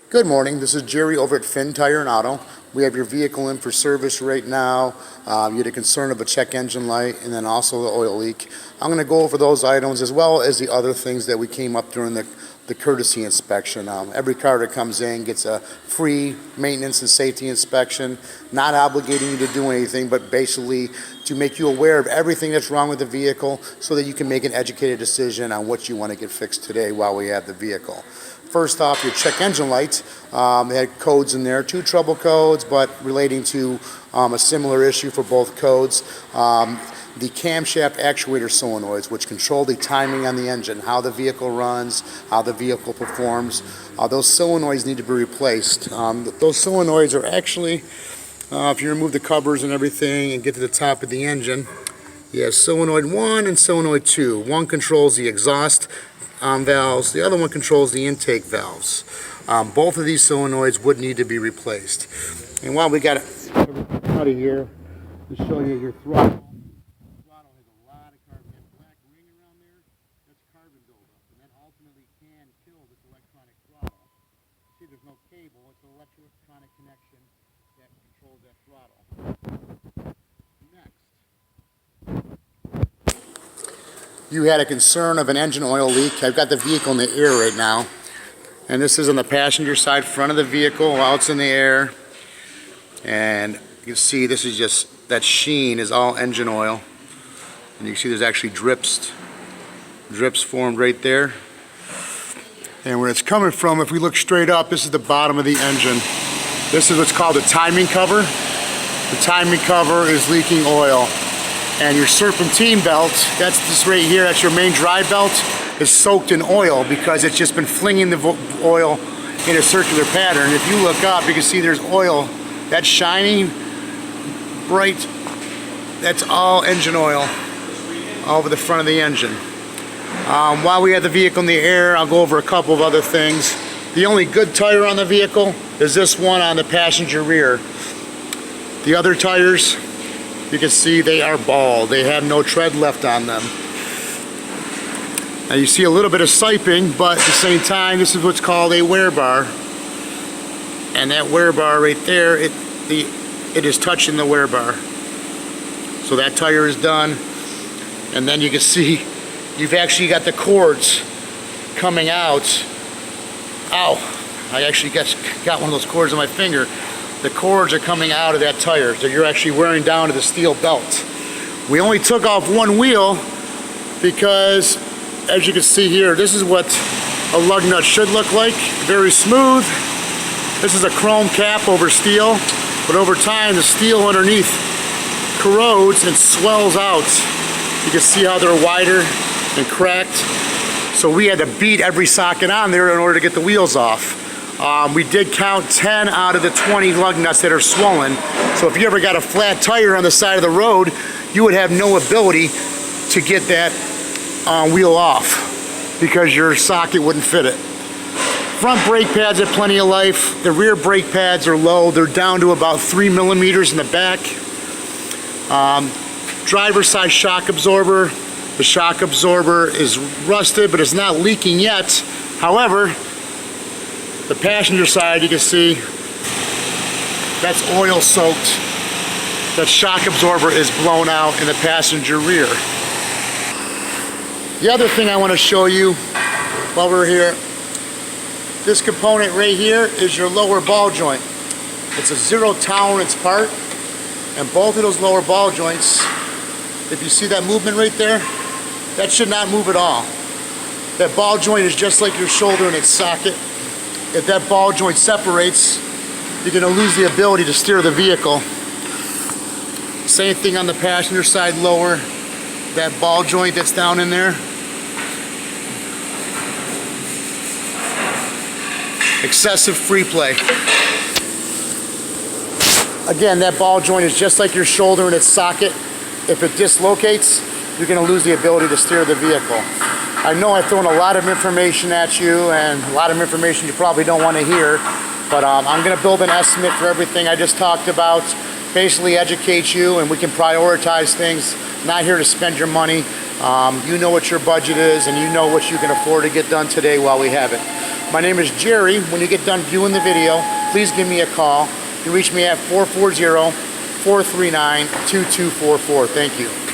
Good morning. This is Jerry over at Finn Tire and Auto. We have your vehicle in for service right now. You had a concern of a check engine light and then also the oil leak. I'm going to go over those items as well as the other things that we came up during the courtesy inspection. Every car that comes in gets a free maintenance and safety inspection, not obligating you to do anything, but basically to make you aware of everything that's wrong with the vehicle so that you can make an educated decision on what you want to get fixed today while we have the vehicle. First off, your check engine light, they had codes in there, 2 trouble codes, but relating to a similar issue for both codes. The camshaft actuator solenoids, which control the timing on the engine, how the vehicle runs, how the vehicle performs. Those solenoids need to be replaced. Those solenoids are actually, if you remove the covers and everything and get to the top of the engine, you have solenoid 1 and solenoid 2. One controls the exhaust valves, the other one controls the intake valves. Both of these solenoids would need to be replaced. And while we got everything out of here, to show you your throttle. The throttle has a lot of carbon. That black ring around there, that's carbon buildup, and that ultimately can kill this electronic throttle. See, there's no cable, it's an electronic connection that controls that throttle. Next, you had a concern of an engine oil leak. I've got the vehicle in the air right now. And this is on the passenger side front of the vehicle while it's in the air. And you can see this is just, that sheen is all engine oil. And you can see there's actually drips formed right there. And where it's coming from, if we look straight up, this is the bottom of the engine. This is what's called a timing cover. The timing cover is leaking oil. And your serpentine belt, that's this right here, that's your main drive belt, is soaked in oil because it's just been flinging the oil in a circular pattern. If you look up, you can see there's oil. That's shiny, bright, that's all engine oil all over the front of the engine. While we have the vehicle in the air, I'll go over a couple of other things. The only good tire on the vehicle is this one on the passenger rear. The other tires, you can see they are bald. They have no tread left on them. Now you see a little bit of siping, but at the same time, this is what's called a wear bar. And that wear bar right there, it is touching the wear bar. So that tire is done. And then you can see you've actually got the cords coming out. Ow, I actually got one of those cords on my finger. The cords are coming out of that tire, so you're actually wearing down to the steel belt. We only took off one wheel because, as you can see here, this is what a lug nut should look like. Very smooth. This is a chrome cap over steel, but over time the steel underneath corrodes and swells out. You can see how they're wider and cracked. So we had to beat every socket on there in order to get the wheels off. We did count 10 out of the 20 lug nuts that are swollen. So if you ever got a flat tire on the side of the road, you would have no ability to get that wheel off because your socket wouldn't fit it. Front brake pads have plenty of life. The rear brake pads are low. They're down to about 3 millimeters in the back. Driver's side shock absorber. The shock absorber is rusted, but it's not leaking yet. However, the passenger side, you can see that's oil soaked. That shock absorber is blown out in the passenger rear. The other thing I want to show you while we're here, this component right here is your lower ball joint. It's a zero tolerance part, and both of those lower ball joints, if you see that movement right there, that should not move at all. That ball joint is just like your shoulder in its socket. If that ball joint separates, you're going to lose the ability to steer the vehicle. Same thing on the passenger side lower. That ball joint that's down in there. Excessive free play. Again, that ball joint is just like your shoulder in its socket. If it dislocates, you're going to lose the ability to steer the vehicle. I know I've thrown a lot of information at you and a lot of information you probably don't want to hear, but I'm going to build an estimate for everything I just talked about, basically educate you, and we can prioritize things. Not here to spend your money. You know what your budget is and you know what you can afford to get done today while we have it. My name is Jerry. When you get done viewing the video, please give me a call. You can reach me at 440-439-2244. Thank you.